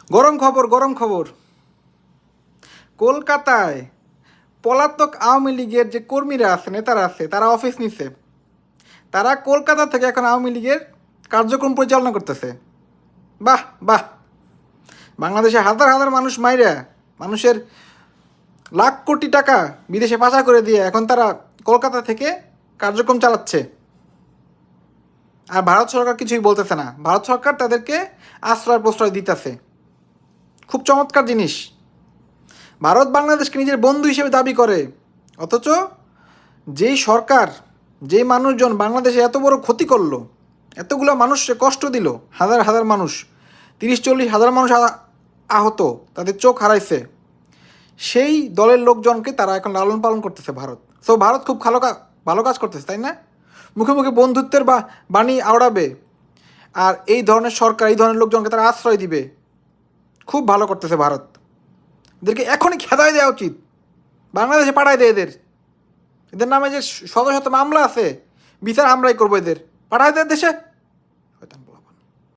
গরম খবর, গরম খবর। কলকাতায় পলাতক আওয়ামী লীগের যে কর্মীরা আছে, নেতারা আছে, তারা অফিস নিছে। তারা কলকাতা থেকে এখন আওয়ামী লীগের কার্যক্রম পরিচালনা করতেছে। বাহ বাহ। বাংলাদেশে হাজার হাজার মানুষ মাইরা, মানুষের লাখ কোটি টাকা বিদেশে পাচার করে দিয়ে এখন তারা কলকাতা থেকে কার্যক্রম চালাচ্ছে। আর ভারত সরকার কিছুই বলতেছে না। ভারত সরকার তাদেরকে আশ্রয় প্রশ্রয় দিতেছে। খুব চমৎকার জিনিস। ভারত বাংলাদেশকে নিজের বন্ধু হিসেবে দাবি করে, অথচ যেই সরকার, যেই মানুষজন বাংলাদেশে এত বড় ক্ষতি করলো, এতগুলো মানুষকে কষ্ট দিল, হাজার হাজার মানুষ, 30-40 হাজার মানুষ আহত, তাদের চোখ হারাইছে, সেই দলের লোকজনকে তারা এখন লালন পালন করতেছে ভারত। সো ভারত খুব ভালো কাজ করতেছে, তাই না? মুখে মুখে বন্ধুত্বের বাণী আওড়াবে, আর এই ধরনের সরকার, এই ধরনের লোকজনকে তারা আশ্রয় দিবে। খুব ভালো করতেছে ভারত। এদেরকে এখনই খেদাই দেওয়া উচিত, বাংলাদেশে পাঠায় দেয় এদের। এদের নামে যে শত শত মামলা আছে, বিচার আমরাই করবো, এদের পাঠায় দেয় দেশে।